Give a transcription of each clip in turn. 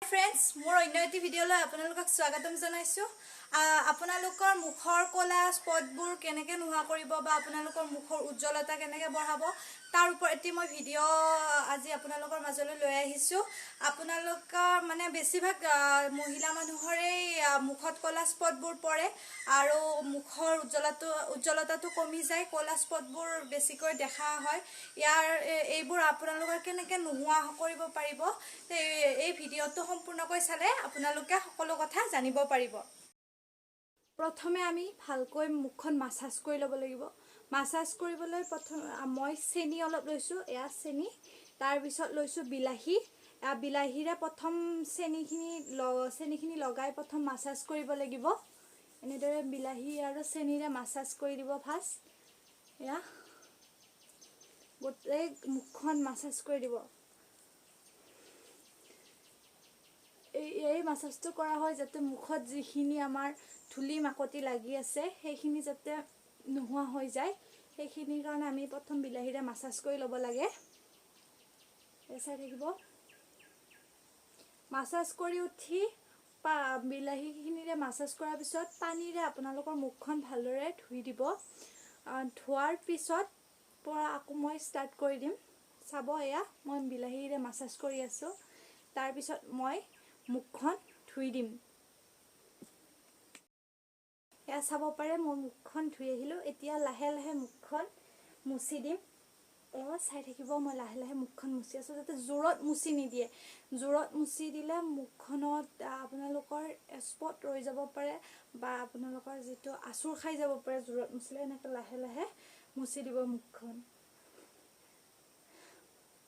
Friends, more innovative video la আপোনালোকক স্বাগতম জনাইছো আপোনালোকৰ মুখৰ কলা স্পটবোৰ কেনেকৈ নোহোৱা কৰিব বা আপোনালোকৰ মুখৰ উজ্জ্বলতা কেনেকৈ বঢ়াব তাৰ ওপৰত এটি মই ভিডিও আজি আপোনালোকৰ মাজলৈ লৈ আহিছো আপোনালোকৰ মানে বেছিভাগ মহিলা মানুহৰে মুখত কলা স্পটবোৰ পৰে আৰু মুখৰ উজ্জ্বলতাটো কমি যায় কলা স্পটবোৰ বেছিকৈ দেখা হয় ইয়াৰ এইবোৰ আপোনালোকৰ কেনেকৈ নোহোৱা কৰিব পাৰিব এই ভিডিওটো সম্পূৰ্ণকৈ চালে আপোনালোকে সকলো কথা জানিব পাৰিব প্ৰথমে আমি ভালকৈ মুখখন মাসাজ কৰি ল'ব লাগিব মাসাজ কৰিবলৈ প্ৰথম মই চেনি অলপ লৈছো এয়া তাৰ পিছত লৈছো বিলাহীৰে প্ৰথম চেনিখিনি লগাই প্ৰথম মাসাজ কৰিব লাগিব এনেদৰে বিলাহী আৰু চেনিৰে মাসাজ কৰি দিব ফাৰ্ষ্ট এয়া গোটেই মুখখন মাসাজ কৰি দিব এই মাসাজটো কৰা হয় যাতে মুখত যিখিনি আমাৰ ধুলি মাকতি লাগি আছে সেইখিনি যাতে নোহোৱা হৈ যায় সেইখিনিৰ কাৰণে আমি প্ৰথম বিলাহীৰে মাসাজ কৰি ল'ব লাগে এছাই থাকিব মাসাজ কৰি উঠি বিলাহীখিনিৰে মাসাজ কৰাৰ পিছত পানীৰে আপোনালোকৰ মুখখন ভালদৰে ধুই দিব ধোৱাৰ পিছত পৰা আকৌ মই ষ্টাৰ্ট কৰি দিম চাব এয়া মই বিলাহীৰে মাসাজ কৰি আছো তাৰ পিছত মই মুখখন ধুই দিম এয়া চাব পাৰে মই মুখখন ধুই আহিলো এতিয়া লাহে লাহে মুখখন মুছি দিম চাই থাকিব মই লাহে লাহে মুখখন মুছি আছো যাতে জোৰত মুছি নিদিয়ে জোৰত মুছি দিলে মুখখনত আপোনালোকৰ স্পট ৰৈ যাব পাৰে বা আপোনালোকৰ যেটো আচুৰ খাই যাব পাৰে জোৰত মুছিলে এনেকৈ লাহে লাহে মুছি দিব মুখখন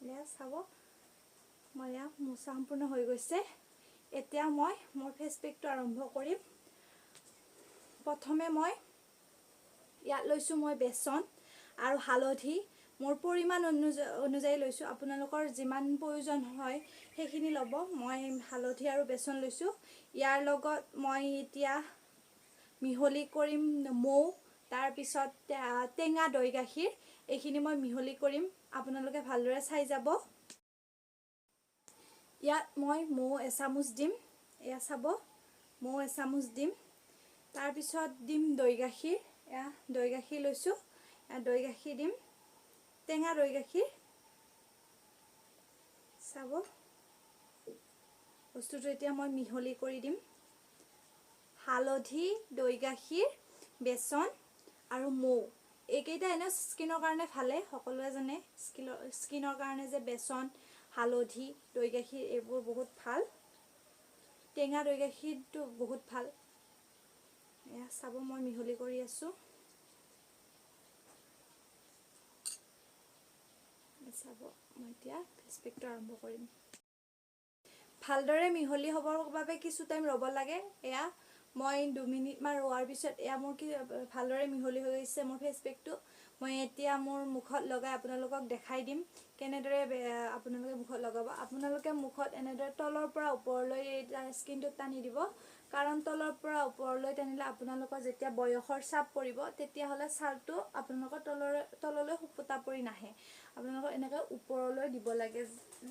এয়া চাব মই মুছা সম্পূৰ্ণ হৈ গৈছে এতিয়া মই মোৰ ফেস পেকটো আৰম্ভ কৰিম প্ৰথমে মই ইয়াত লৈছো মই বেসন আৰু হালধি মোৰ পৰিমাণ অনুযায়ী লৈছো আপোনালোকৰ যিমান প্ৰয়োজন হয় সেইখিনি ল'ব মই হালধি আৰু বেসন লৈছো ইয়াৰ লগত মই এতিয়া মিহলি কৰিম মৌ তাৰ পিছত টেঙা দৈ গাখীৰ এইখিনি মই মিহলি কৰিম আপোনালোকে ভালদৰে চাই যাব ইয়াত মই মৌ এচামুচ দিম এয়া চাব মৌ এচামুচ দিম তাৰ পিছত দিম দৈ গাখীৰ এয়া দৈ গাখীৰ লৈছো দৈ গাখীৰ দিম টেঙা দৈ গাখীৰ চাব বস্তুটো এতিয়া মই মিহলি কৰি দিম হালধি দৈ গাখীৰ বেসন আৰু মৌ এইকেইটা এনে স্কিনৰ কাৰণে ভালে সকলোৱে জানে স্কিনৰ কাৰণে যে বেসন হালধি দৈ গাখীৰ এইবোৰ বহুত ভাল টেঙা দৈ গাখীৰটো বহুত ভাল এয়া চাব মই মিহলি কৰি আছো চাব মই এতিয়া ফেস পেকটো আৰম্ভ কৰিম ভালদৰে মিহলি হ'বৰ বাবে কিছু টাইম ৰ'ব লাগে এয়া মই 2 মিনিট মান ৰোৱাৰ পিছত এয়া মোৰ কি ভালদৰে মিহলি হৈ গৈছে মোৰ ফেস পেকটো মই এতিয়া মোৰ মুখত লগাই আপোনালোকক দেখাই দিম কেনেদৰে আপোনালোকে মুখত লগাব আপোনালোকে মুখত এনেদৰে তলৰ পৰা ওপৰলৈ স্কিনটো টানি দিব কাৰণ তলৰ পৰা ওপৰলৈ টানিলে আপোনালোকৰ যেতিয়া বয়সৰ চাপ পৰিব তেতিয়া হলে ছালটো আপোনালোকৰ তললৈ ফুটা পৰি নাহে আপোনালোকৰ এনেকৈ ওপৰলৈ দিব লাগে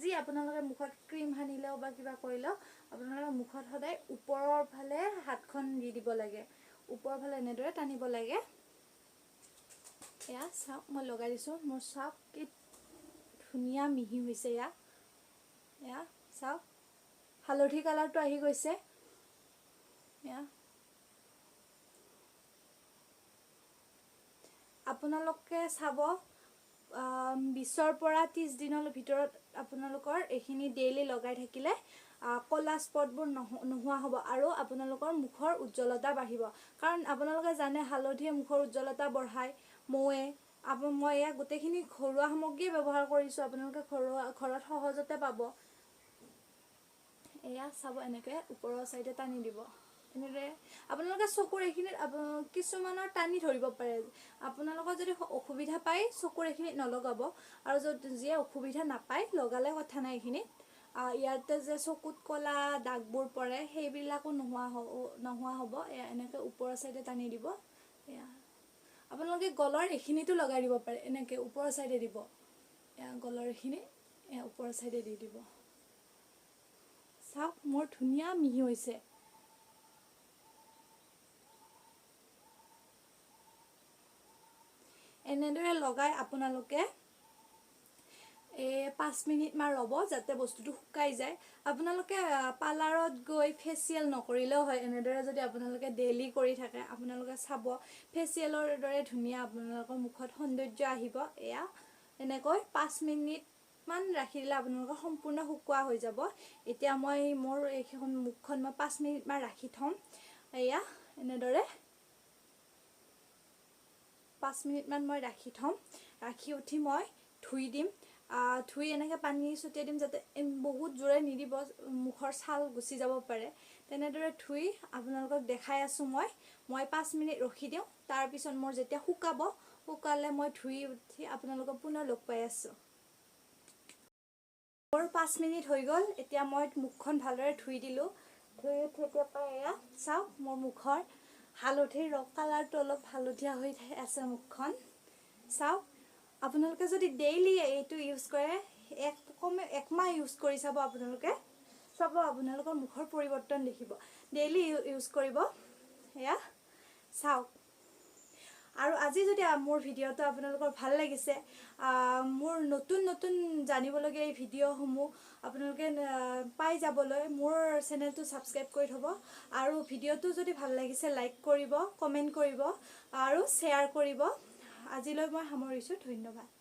যি আপোনালোকে মুখত ক্ৰীম হানিলেও বা কিবা কৰিলেও আপোনালোকৰ মুখত সদায় ওপৰৰ ফালে হাতখন দি দিব লাগে ওপৰৰ ফালে এনেদৰে টানিব লাগে এয়া চাওক মই লগাই দিছো মোৰ চাওক কি ধুনিয়া মিহি হৈছে এয়া চাওক হালধি কালাৰটো আহি গৈছে এয়া আপোনালোকে চাব 20 পৰা 30 দিনৰ ভিতৰত আপোনালোকৰ এইখিনি ডেইলি লগাই থাকিলে কলা স্পটবোৰ নোহোৱা হ'ব আৰু আপোনালোকৰ মুখৰ উজ্জ্বলতা বাঢ়িব কাৰণ আপোনালোকে জানে হালধিয়ে মুখৰ উজ্জ্বলতা বঢ়ায় মৌয়ে মই এয়া গোটেইখিনি ঘৰুৱা সামগ্ৰী ব্যৱহাৰ কৰিছো আপোনালোকে ঘৰত সহজতে পাব এয়া চাব এনেকৈ ওপৰৰ সাইডে টানি দিব এনেদৰে আপোনালোকে চকুৰ এইখিনিত কিছুমানৰ টানি ধৰিব পাৰে আপোনালোকৰ যদি অসুবিধা পায় চকুৰ এইখিনিত নলগাব আৰু যিয়ে অসুবিধা নাপায় লগালে কথা নাই এইখিনিত ইয়াতে যে চকুত কলা দাগবোৰ পৰে সেইবিলাকো নোহোৱা হ'ব এনেকৈ ওপৰৰ সাইডে টানি দিব এয়া আপোনালোকে গলৰ এইখিনিটো লগাই দিব পাৰে এনেকৈ ওপৰৰ সাইডে দিব এয়া গলৰ এইখিনি ওপৰৰ সাইডে দি দিব চাওক মোৰ ধুনীয়া মিহি হৈছে। এনেদৰে লগাই আপোনালোকে 5 মিনিটমান ৰ'ব যাতে বস্তুটো শুকাই যায়। আপোনালোকে পাৰ্লাৰত গৈ ফেচিয়েল নকৰিলেও হয়। এনেদৰে যদি আপোনালোকে ডেইলি কৰি থাকে আপোনালোকে চাব ফেচিয়েলৰ দৰে ধুনীয়া আপোনালোকৰ মুখত সৌন্দৰ্য আহিব। এয়া এনেকৈ 5 মিনিটমান ৰাখি দিলে আপোনালোকৰ সম্পূৰ্ণ শুকোৱা হৈ যাব। এতিয়া মই মোৰ এইখন মুখখন মই 5 মিনিটমান ৰাখি থ'ম। এয়া এনেদৰে 5 মিনিটমান মই ৰাখি থ'ম। ৰাখি উঠি মই ধুই দিম। ধুই এনেকৈ পানী ছটিয়াই দিম যাতে বহুত জোৰে নিদিব, মুখৰ ছাল গুচি যাব পাৰে। তেনেদৰে ধুই আপোনালোকক দেখাই আছোঁ মই 5 মিনিট ৰখি দিওঁ। তাৰপিছত মোৰ যেতিয়া শুকালে মই ধুই উঠি আপোনালোকক পুনৰ লগ পাই আছোঁ। মোৰ 5 মিনিট হৈ গ'ল। এতিয়া মই মুখখন ভালদৰে ধুই দিলোঁ। ধুই উঠি এতিয়া এয়া চাওক মোৰ মুখৰ হালধিৰ কালাৰটো অলপ হালধীয়া হৈ আছে মুখখন। চাওক আপোনালোকে যদি ডেইলি এইটো ইউজ কৰে, কমে 1 মাহ ইউজ কৰি চাব, আপোনালোকে চাব আপোনালোকৰ মুখৰ পৰিৱৰ্তন দেখিব। ডেইলি ইউজ কৰিব। এয়া চাওক। আৰু আজি যদি মোৰ ভিডিঅ'টো আপোনালোকৰ ভাল লাগিছে, মোৰ নতুন জানিবলগীয়া এই ভিডিঅ'সমূহ আপোনালোকে পাই যাবলৈ মোৰ চেনেলটো ছাবস্ক্ৰাইব কৰি থ'ব। আৰু ভিডিঅ'টো যদি ভাল লাগিছে লাইক কৰিব, কমেণ্ট কৰিব আৰু শ্বেয়াৰ কৰিব। আজিলৈ মই সামৰিছোঁ। ধন্যবাদ।